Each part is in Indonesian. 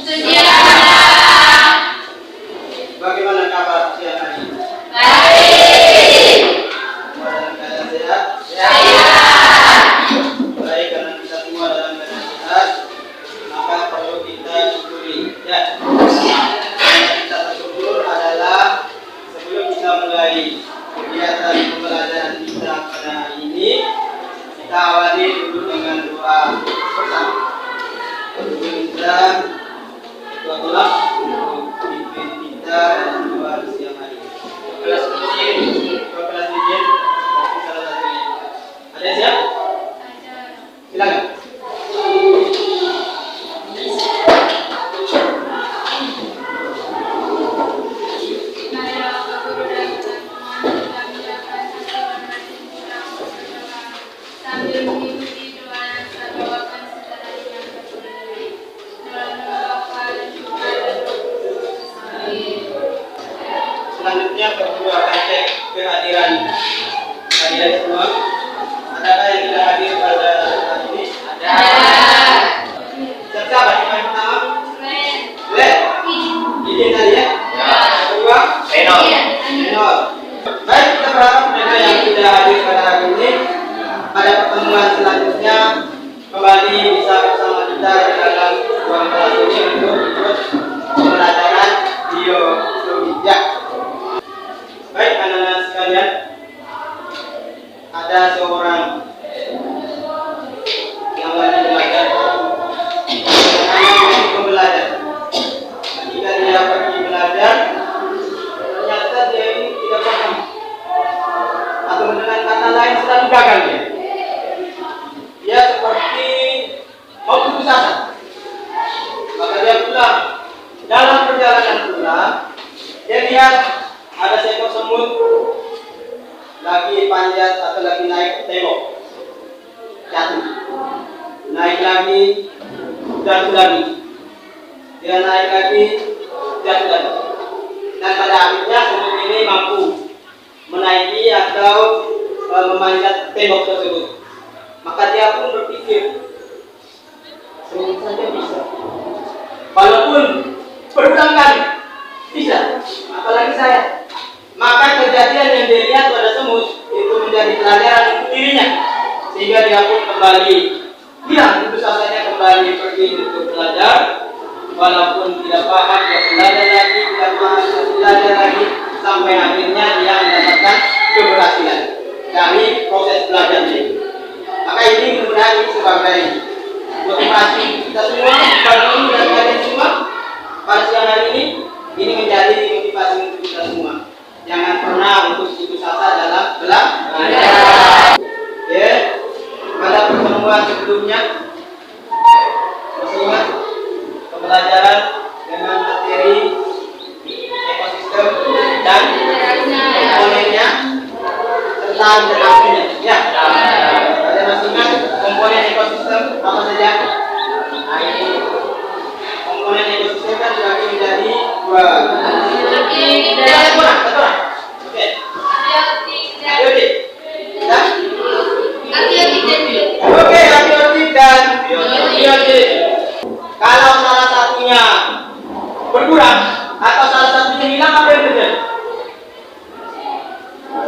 Sedia. Bagaimana kabar siang hari ini? Baik. Dalam keadaan sehat? Sehat. Baik, karena kita semua dalam keadaan sehat, maka perlu kita syukuri. Ya. Cara kita bersyukur adalah sebelum kita mulai kegiatan pembelajaran kita pada hari ini, kita awali dulu dengan doa bersama. Sebelum kita doa untuk pimpin kita dalam doa siang hari ini. Kelas izin, salah satunya. Ada siap? Silakan. Sambil mengikuti doa yang saya bawakan secara ringan berdiri. Dalam membaca dan juga Selanjutnya perlu akan cek kehadiran kalian semua. Adakah yang tidak hadir pada hari ini? Ada. Siapa yang pertama? Le. Izin tadi ya? Kedua? Renol. Baik, kita berharap mereka yang tidak hadir pada hari ini pada pertemuan selanjutnya kembali bisa bersama kita di dalam ruang kelas ini untuk ikut pembelajaran biologi. Ya. Baik, anak-anak sekalian, ada seorang yang lagi belajar, pembelajar. Ketika dia pergi belajar, ternyata dia ini tidak paham, atau dengan kata lain sedang gagal dia. Dia seperti mau putus asa. Maka dia pulang. Dalam perjalanan pulang, dia lihat ada seekor semut lagi panjat atau lagi naik tembok, jatuh, naik lagi, jatuh lagi, dia naik lagi, jatuh lagi, dan pada akhirnya semut ini mampu menaiki atau memanjat tembok tersebut. Maka dia pun berpikir, semut saja bisa, walaupun berulang kali bisa, apalagi saya. Maka kejadian yang dia lihat pada semut itu menjadi pelajaran untuk dirinya, sehingga dia pun kembali putus asanya, kembali pergi untuk belajar, walaupun tidak paham, dia belajar lagi, tidak paham, belajar lagi, sampai akhirnya dia mendapatkan keberhasilan dari proses belajarnya. Maka ini mudah-mudahan ini sebagai motivasi kita semua, bagi dan kalian semua pada siang hari ini menjadi motivasi untuk kita semua. Jangan pernah untuk putus asa dalam belajar. Ya, pada pertemuan sebelumnya masih ingat pembelajaran dengan materi ekosistem dan komponennya serta interaksinya. Ya, ada masih ingat komponen ekosistem apa saja? Nah, ini komponen ekosistem kan dibagi menjadi dua. Oke, abiotik dan biotik. Kalau salah satunya berkurang atau salah satunya hilang, apa yang terjadi?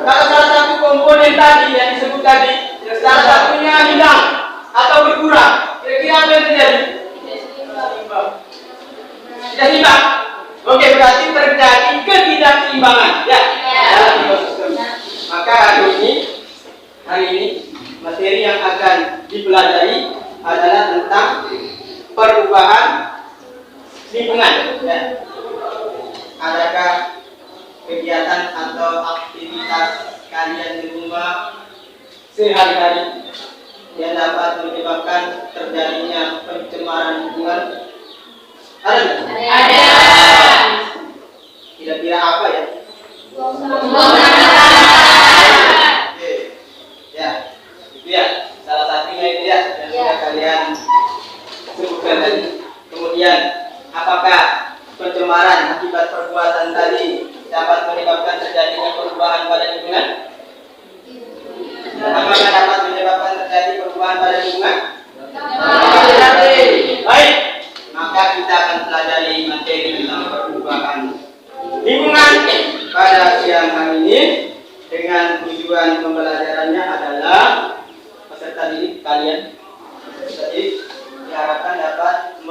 Kalau salah satu komponen tadi yang disebut tadi, salah satunya hilang atau berkurang, kira-kira apa yang terjadi? Tidak seimbang. Oke, berarti terjadi ketidakseimbangan ya dalam ekosistem. Maka hari ini materi yang akan dipelajari adalah tentang perubahan lingkungan. Ya. Adakah kegiatan atau aktivitas kalian di rumah sehari-hari yang dapat menyebabkan terjadinya pencemaran lingkungan? Ada? Ada. Kira-kira apa ya? Ya, itu ya. Salah satunya itu ya yang sudah kalian sebutkan tadi. Kemudian, apakah pencemaran akibat perbuatan tadi dapat menyebabkan terjadinya perubahan pada lingkungan? Apakah dapat menyebabkan terjadi perubahan pada lingkungan? Baik, maka kita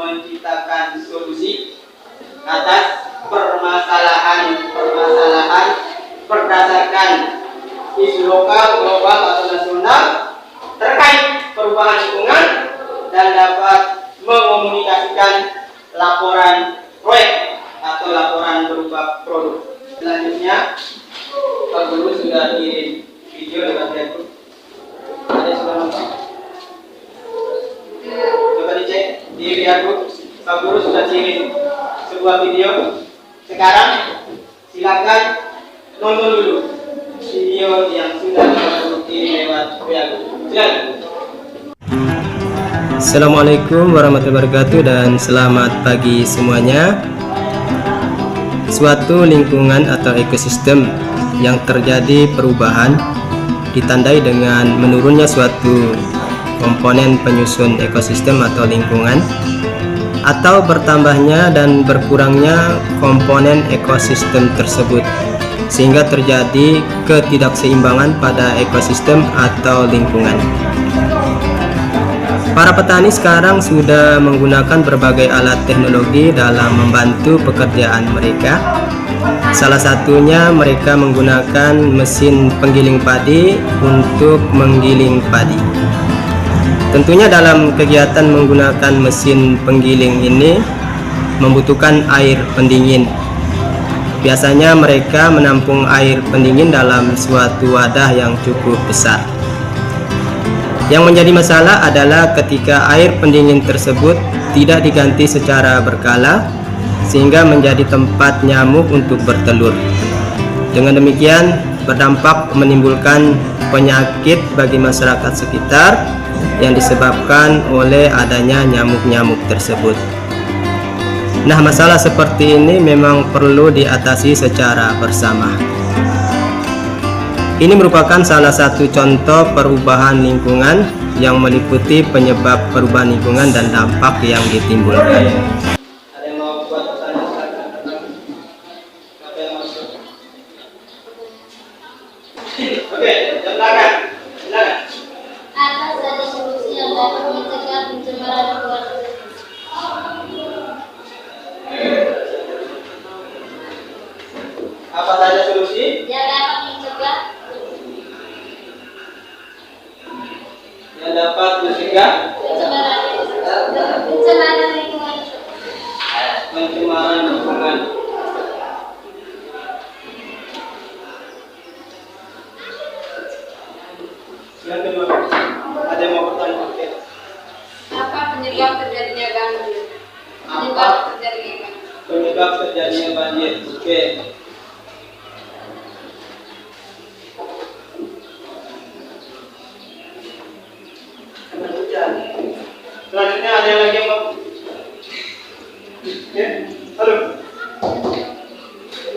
menciptakan solusi atas permasalahan-permasalahan berdasarkan isu lokal, global, atau nasional terkait perubahan lingkungan dan dapat mengomunikasikan laporan proyek atau laporan berupa produk. Selanjutnya, Pak Guru sudah kirim video lewat grup. Ada yang sudah nonton? Coba dicek di via grup. Pak Guru sudah kirim sebuah video. Sekarang silakan nonton dulu video yang sudah Pak Guru kirim lewat via grup. Silakan. Assalamualaikum warahmatullahi wabarakatuh dan selamat pagi semuanya. Suatu lingkungan atau ekosistem yang terjadi perubahan ditandai dengan menurunnya suatu komponen penyusun ekosistem atau lingkungan, atau bertambahnya dan berkurangnya komponen ekosistem tersebut sehingga terjadi ketidakseimbangan pada ekosistem atau lingkungan. Para petani sekarang sudah menggunakan berbagai alat teknologi dalam membantu pekerjaan mereka. Salah satunya mereka menggunakan mesin penggiling padi untuk menggiling padi. Tentunya dalam kegiatan menggunakan mesin penggiling ini membutuhkan air pendingin. Biasanya mereka menampung air pendingin dalam suatu wadah yang cukup besar. Yang menjadi masalah adalah ketika air pendingin tersebut tidak diganti secara berkala sehingga menjadi tempat nyamuk untuk bertelur. Dengan demikian berdampak menimbulkan penyakit bagi masyarakat sekitar yang disebabkan oleh adanya nyamuk-nyamuk tersebut. Nah, masalah seperti ini memang perlu diatasi secara bersama. Ini merupakan salah satu contoh perubahan lingkungan yang meliputi penyebab perubahan lingkungan dan dampak yang ditimbulkan. Ada yang mau buat pertanyaan? Siapa yang masuk? Oke, silakan. Silakan. Apa saja solusi yang dapat mencegah pencemaran lingkungan? Apa saja solusi Yang dapat mencegah pencemaran lingkungan? pencemaran lingkungan? Yang kedua, ada yang mau bertanya? Oke. Apa penyebab terjadinya banjir? Apa penyebab terjadinya banjir? Oke. Selanjutnya ada yang lagi yang mau? Ya, halo.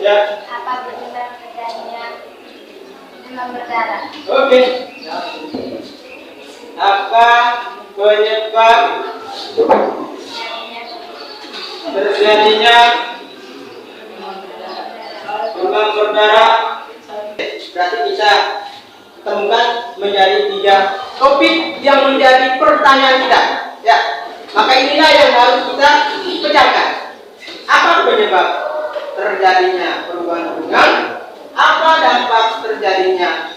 Ya, Apa penyebab terjadinya demam berdarah? oke. Apa penyebab terjadinya demam berdarah? Berarti kita temukan menjadi 3 topik yang menjadi pertanyaan kita. Ya, maka inilah yang harus kita pecahkan. Apa penyebab terjadinya perubahan lingkungan? Apa dampak terjadinya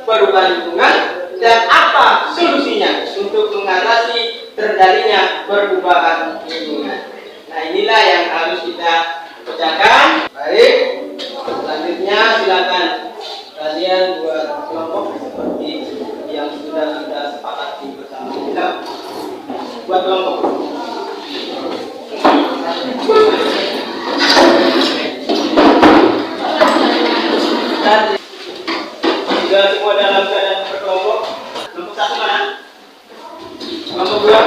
perubahan lingkungan? Dan apa solusinya untuk mengatasi terjadinya perubahan lingkungan? Nah, inilah yang harus kita pecahkan. Baik, selanjutnya silakan kalian buat kelompok seperti yang sudah kita sepakati bersama. Kita buat kelompok. Dan sudah semua dalam keadaan berkelompok. Kelompok 1 mana? Kelompok 2,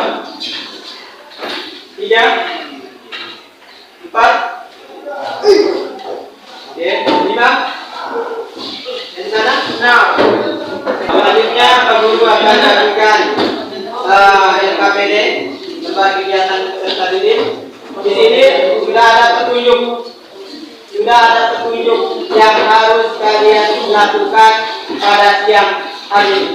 3, 4, oke, 5. Di sana? Nah, selanjutnya Pak Guru akan lakukan LKPD, lembar kegiatan peserta didik. Di sini sudah ada petunjuk yang harus kalian lakukan pada siang hari ini.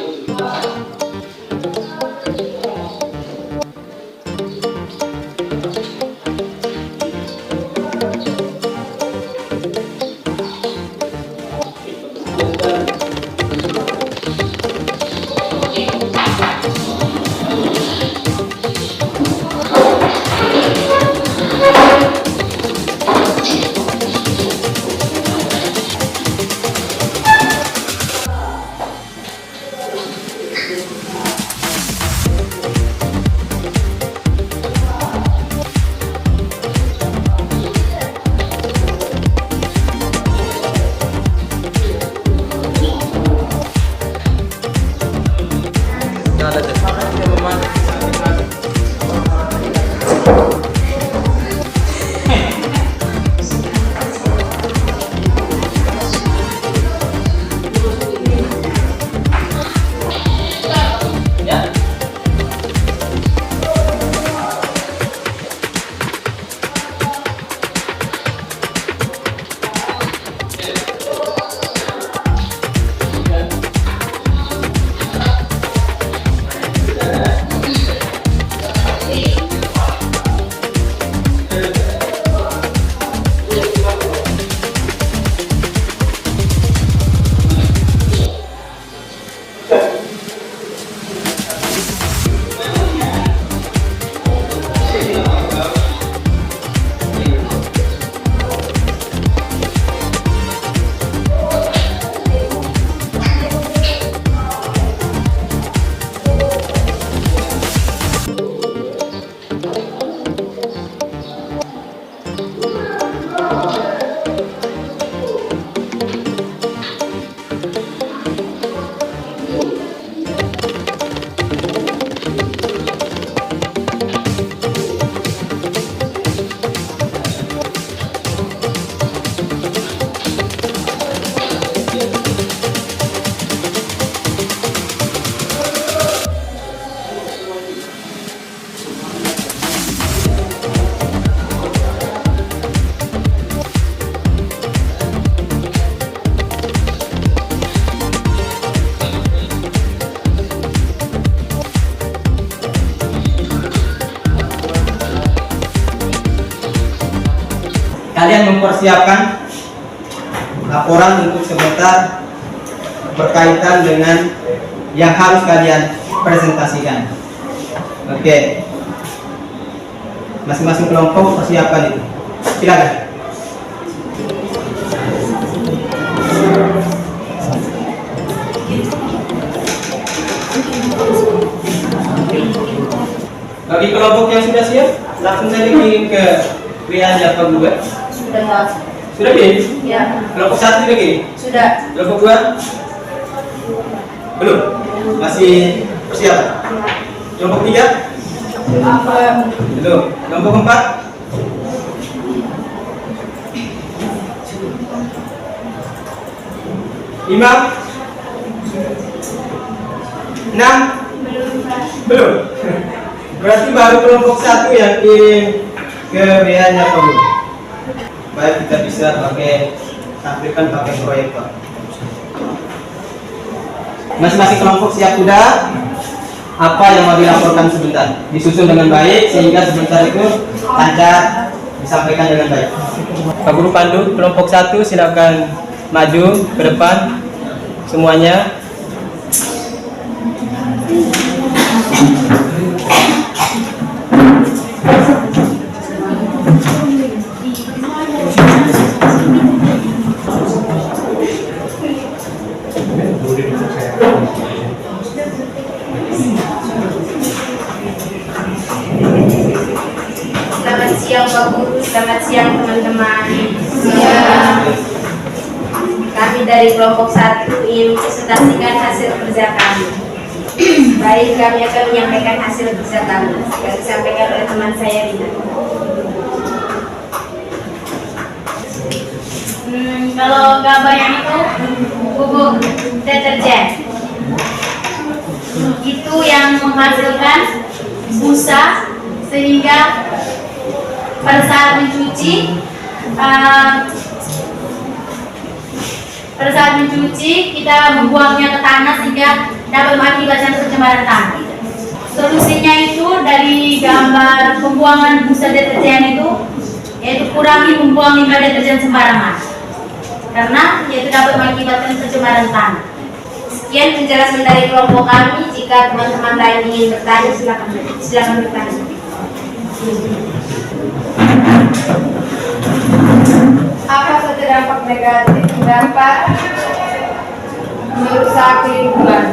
kalian mempersiapkan laporan untuk sebentar berkaitan dengan yang harus kalian presentasikan. Oke. Masing-masing kelompok persiapkan itu. Silakan. Bagi kelompok yang sudah siap, langsung saja kirim ke WA-nya Pak Gubernur. Sudah. Sudah kirim? Ya. Kelompok 1 sudah kirim? Sudah. Kelompok 2? Belum? Masih persiapan? Kelompok 3? Belum. Kelompok 4? Lima? 6? Belum. Berarti baru kelompok 1 yang kirim ke WA-nya Pak Guru. Baik, kita bisa tampilkan pakai proyektor. Masing-masing kelompok siap sudah? Apa yang mau dilaporkan sebentar? Disusun dengan baik sehingga sebentar itu lancar disampaikan dengan baik. Pak Guru pandu kelompok 1 silakan maju ke depan semuanya. Selamat siang Pak Guru, selamat siang teman-teman. Siang. Kami dari kelompok 1 ingin presentasikan hasil kerja kami. Baik, kami akan menyampaikan hasil kerja kami yang disampaikan oleh teman saya Rina. Kalau gambar yang itu bubuk deterjen, itu yang menghasilkan busa sehingga pada saat mencuci kita membuangnya ke tanah sehingga dapat mengakibatkan pencemaran tanah. Solusinya itu dari gambar pembuangan busa deterjen itu, yaitu kurangi membuang limbah deterjen sembarangan karena yaitu dapat mengakibatkan pencemaran tanah. Sekian penjelasan dari kelompok kami. Jika teman-teman lain ingin bertanya, silakan bertanya. Apa saja dampak negatif dapat merusak lingkungan?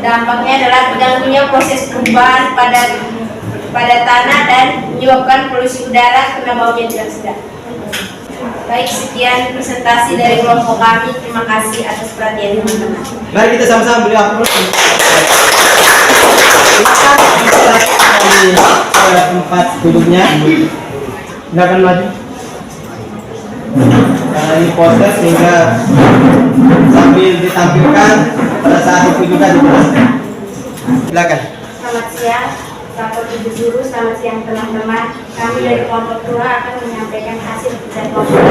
Dampaknya adalah terganggunya proses perubahan pada tanah dan menyebabkan polusi udara karena baunya tidak sedap. Baik, sekian presentasi dari kelompok kami. Terima kasih atas perhatian teman-teman. Mari kita sama-sama beri aplaus. Di tempat duduknya. Silakan maju. Karena ini poster sehingga sambil ditampilkan pada saat itu juga dijelaskan. Silakan. Selamat siang, Bapak Ibu Guru, selamat siang teman-teman. Kami dari kelompok 2 akan menyampaikan hasil kerja kelompok.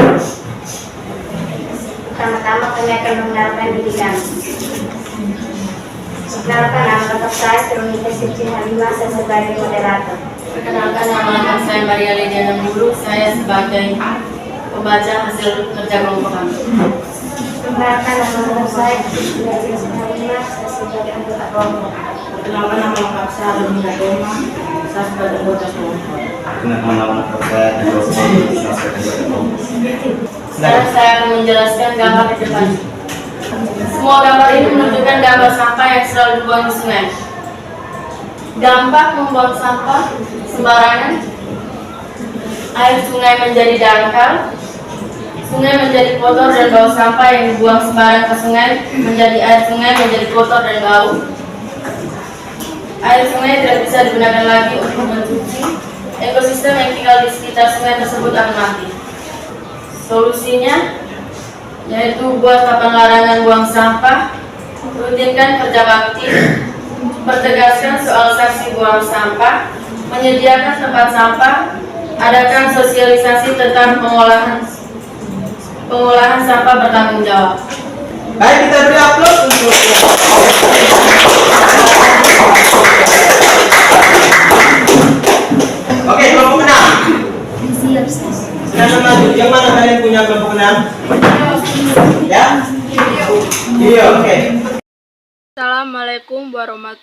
Pertama-tama kami akan mengenalkan diri kami. Perkenalkan, nama lengkap saya Terunita Sirci Halimah, saya sebagai moderator. Perkenalkan, nama lengkap saya Maria Lidiana Guru, saya sebagai pembaca hasil kerja kelompok kami. Perkenalkan, nama lengkap saya Sirci Halimah, saya sebagai anggota kelompok. Perkenalkan, nama lengkap saya Lumina Doma, saya sebagai anggota kelompok. Perkenalkan, nama lengkap saya Sekarang saya akan menjelaskan gambar di depan. Semua gambar ini menunjukkan gambar sampah yang selalu dibuang di sungai. Dampak membuang sampah sembarangan, air sungai menjadi dangkal, sungai menjadi kotor dan bau sampah yang dibuang sembarang ke sungai menjadi air sungai menjadi kotor dan bau. Air sungai tidak bisa digunakan lagi untuk mencuci. Ekosistem yang tinggal di sekitar sungai tersebut akan mati. Solusinya yaitu buat papan larangan buang sampah, rutinkan kerja bakti, pertegaskan soal sanksi buang sampah, menyediakan tempat sampah, adakan sosialisasi tentang pengolahan sampah bertanggung jawab. Baik, kita beri aplaus untuk Oke, kelompok 6.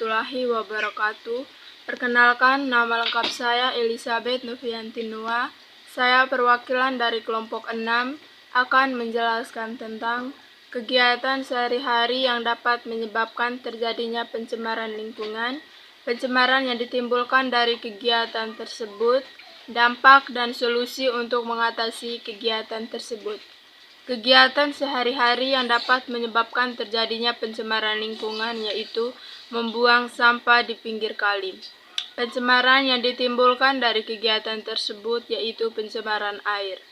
warahmatullahi wabarakatuh. Perkenalkan, nama lengkap saya Elizabeth Novianti Noah. Saya perwakilan dari kelompok 6 akan menjelaskan tentang kegiatan sehari-hari yang dapat menyebabkan terjadinya pencemaran lingkungan, pencemaran yang ditimbulkan dari kegiatan tersebut, dampak dan solusi untuk mengatasi kegiatan tersebut. Kegiatan sehari-hari yang dapat menyebabkan terjadinya pencemaran lingkungan yaitu membuang sampah di pinggir kali. Pencemaran yang ditimbulkan dari kegiatan tersebut yaitu pencemaran air.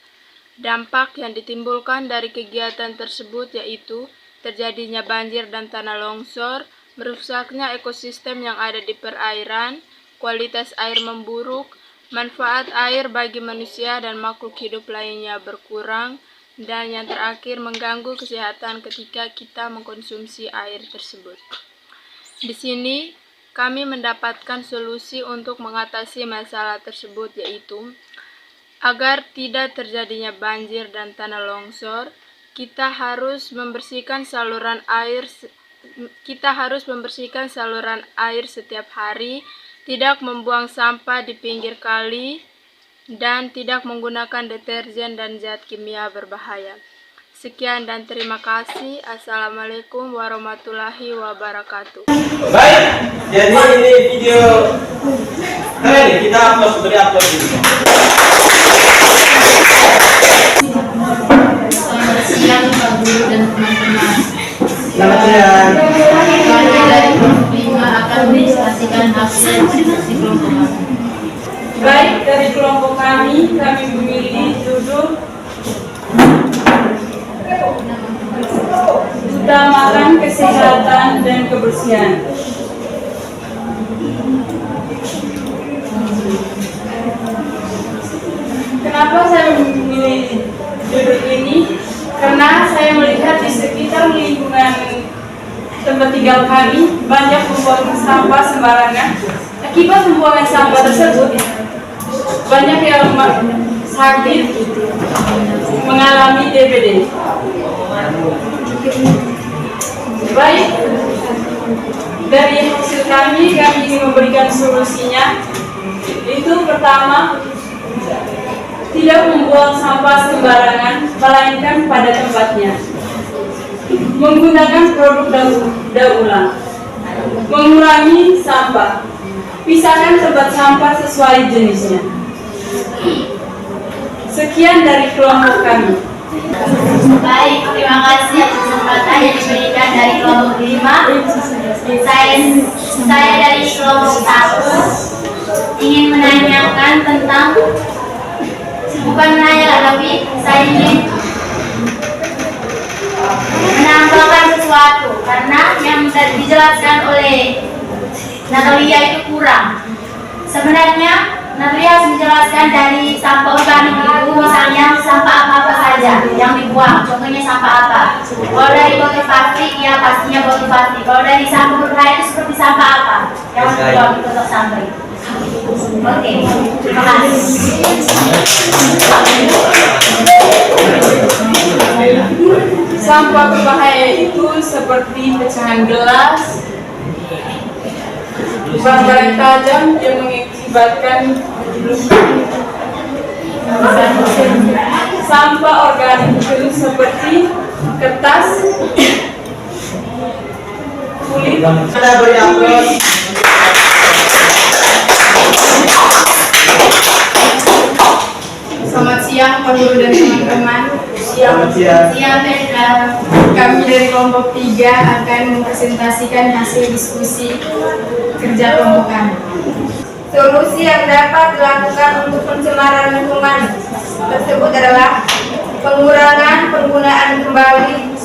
Dampak yang ditimbulkan dari kegiatan tersebut yaitu terjadinya banjir dan tanah longsor, merusaknya ekosistem yang ada di perairan, kualitas air memburuk, manfaat air bagi manusia dan makhluk hidup lainnya berkurang, dan yang terakhir mengganggu kesehatan ketika kita mengkonsumsi air tersebut. Di sini kami mendapatkan solusi untuk mengatasi masalah tersebut yaitu agar tidak terjadinya banjir dan tanah longsor, kita harus membersihkan saluran air setiap hari, tidak membuang sampah di pinggir kali, dan tidak menggunakan deterjen dan zat kimia berbahaya. Sekian dan terima kasih. Assalamualaikum warahmatullahi wabarakatuh. Baik, jadi ini video keren nih, kita upload ini. Selamat siang Pak Guru dan teman-teman. Selamat siang. Kami dari kelompok 5 akan menjelaskan hasil diskusi kelompok kami. Baik, dari kelompok kami memilih judul Utamakan Kesehatan dan Kebersihan. Kenapa saya memilih judul ini? Karena saya melihat di sekitar lingkungan tempat tinggal kami banyak pembuangan sampah sembarangan. Akibat pembuangan sampah tersebut, banyak yang sakit, mengalami DBD. Baik, dari hasil kami ingin memberikan solusinya. Itu pertama, tidak membuang sampah sembarangan, melainkan pada tempatnya. Menggunakan produk daur ulang. Mengurangi sampah. Pisahkan tempat sampah sesuai jenisnya. Sekian dari kelompok kami. Baik, terima kasih atas kesempatan yang diberikan dari kelompok 5. Saya dari kelompok 1 ingin menanyakan tentang, bukan menanyakan tapi saya ingin menambahkan sesuatu karena yang dijelaskan oleh Natalia itu kurang. Sebenarnya Natalia harus menjelaskan dari sampah organik itu, misalnya sampah apa saja yang dibuang, contohnya sampah apa. Kalau dari botol plastik, ya pastinya botol plastik. Kalau dari sampah berbahaya itu seperti sampah apa yang harus dibuang di botol sampah itu. Oke, terima kasih. Sampah berbahaya itu seperti pecahan gelas, barang tajam yang mengakibatkan luka. Sampah organik itu seperti kertas, kulit. Kita beri upload. Selamat siang Pak Guru dan teman-teman. Selamat siang. Siap, Pedra. Kami dari kelompok 3 akan mempresentasikan hasil diskusi kerja kelompok kami. Solusi yang dapat dilakukan untuk pencemaran lingkungan tersebut adalah pengurangan penggunaan kembali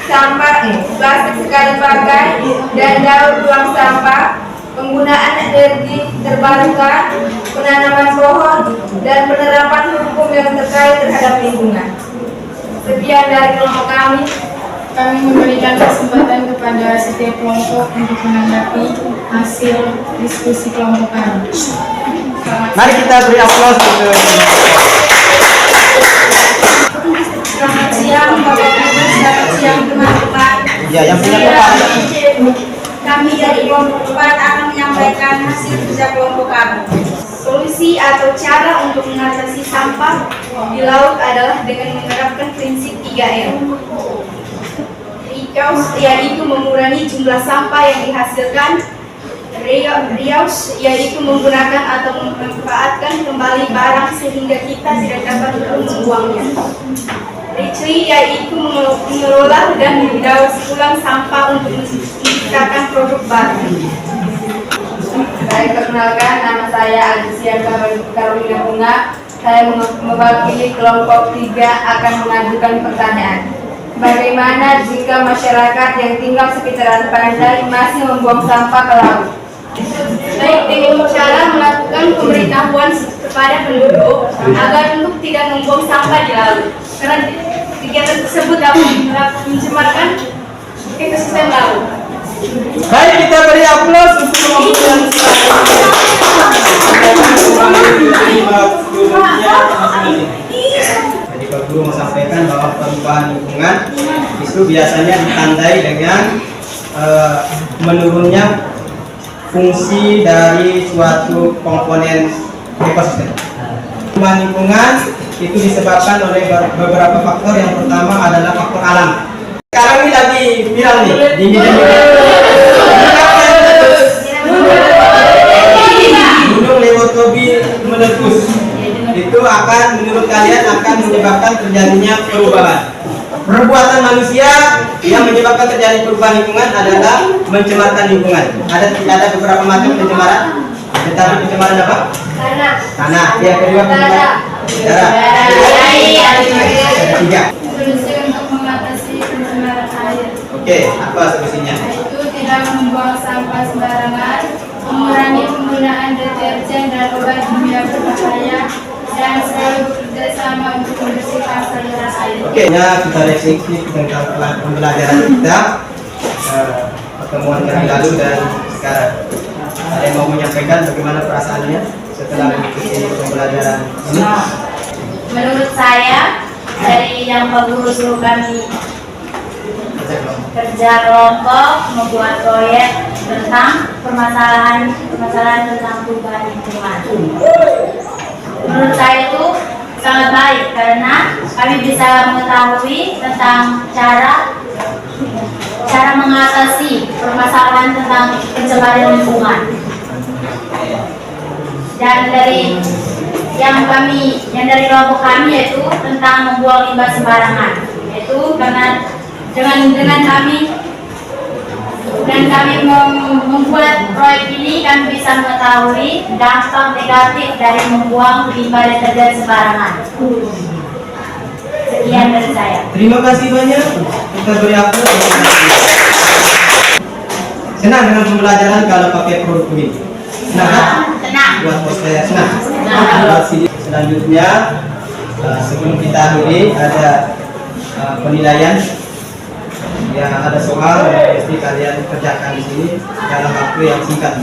sampah plastik sekali pakai dan daur ulang sampah, penggunaan energi terbarukan, penanaman pohon, dan penerapan hukum yang terkait terhadap lingkungan. Sekian dari kelompok kami. Kami memberikan kesempatan kepada setiap kelompok untuk menanggapi hasil diskusi kelompok kami. Mari kita beri aplaus untuk Selamat siang Bapak Ibu, selamat siang teman-teman. ya yang punya Saya tempat. kami dari kelompok 4 akan menyampaikan hasil kerja kelompok kami. Solusi atau cara untuk mengatasi sampah di laut adalah dengan menerapkan prinsip 3M. Reuse yaitu mengurangi jumlah sampah yang dihasilkan. Reuse yaitu menggunakan atau memanfaatkan kembali barang sehingga kita tidak dapat membuangnya. Recycle yaitu mengelola dan mendaur ulang sampah untuk menciptakan produk baru. Baik, perkenalkan, nama saya Alicia Karolina Bunga. Saya mewakili kelompok 3 akan mengajukan pertanyaan. Bagaimana jika masyarakat yang tinggal sekitaran pantai masih membuang sampah ke laut? Baik, dengan cara melakukan pemberitahuan kepada penduduk agar untuk tidak membuang sampah di laut. Karena kegiatan tersebut dapat mencemarkan ekosistem laut. Baik, kita beri aplaus untuk kelompok yang Jadi Pak Guru mau sampaikan bahwa perubahan lingkungan itu biasanya ditandai dengan menurunnya fungsi dari suatu komponen ekosistem. Perubahan lingkungan itu disebabkan oleh beberapa faktor. Yang pertama adalah faktor alam. Sekarang ini lagi viral nih, dingin. Gunung Lewotobi meletus. Itu akan, menurut kalian, akan menyebabkan terjadinya perubahan. Perbuatan manusia yang menyebabkan terjadi perubahan lingkungan adalah mencemarkan lingkungan. Ada beberapa macam pencemaran. Tetapi pencemaran apa? Tanah. Yang kedua pencemaran udara. Ada 3. Solusi untuk mengatasi pencemaran air Oke, apa solusinya? yaitu tidak membuang sampah sembarangan, mengurangi penggunaan deterjen dan obat kimia berbahaya, dan selalu bekerja sama untuk membersihkan saluran air. Oke, ya kita refleksi tentang pembelajaran kita pertemuan yang lalu dan sekarang. Ada yang mau menyampaikan bagaimana perasaannya setelah mengikuti pembelajaran ini? Menurut saya, dari yang Pak Guru suruh kami kerja kelompok, membuat proyek tentang permasalahan tentang perubahan lingkungan. Menurut saya itu sangat baik karena kami bisa mengetahui tentang cara mengatasi permasalahan tentang pencemaran lingkungan. Dan dari dari kelompok kami yaitu tentang membuang limbah sembarangan. Itu karena dengan kami membuat proyek ini, kami bisa mengetahui dampak negatif dari membuang limbah deterjen sembarangan. Sekian dari saya. Terima kasih banyak. Kita beri aplaus. Senang dengan pembelajaran kalau pakai produk ini. Senang kan? Tenang. Buat poster senang. Selanjutnya sebelum kita akhiri ada penilaian. Ya, ada soal yang mesti kalian kerjakan di sini dalam waktu yang singkat.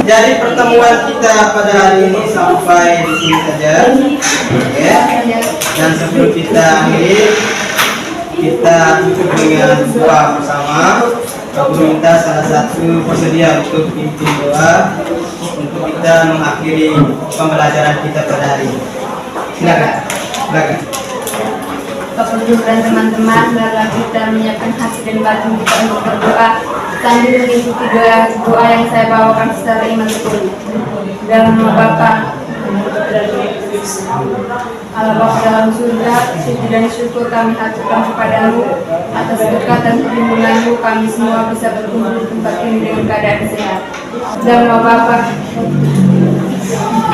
Jadi pertemuan kita pada hari ini sampai di sini saja, ya. Dan sebelum kita akhiri, kita tutup dengan doa bersama. Aku minta salah satu bersedia untuk pimpin doa untuk kita mengakhiri pembelajaran kita pada hari ini. Silakan. Bapak Guru dan teman-teman, marilah kita menyiapkan hati dan batin kita untuk berdoa sambil mengikuti doa yang saya bawakan secara iman betul. Dalam nama Bapa Allah Bapa dalam surga, puji dan syukur kami haturkan kepadamu atas berkat dan perlindunganmu, kami semua bisa berkumpul di tempat ini dengan keadaan sehat. Dalam nama Bapa.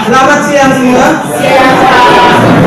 Selamat siang semua. Siang.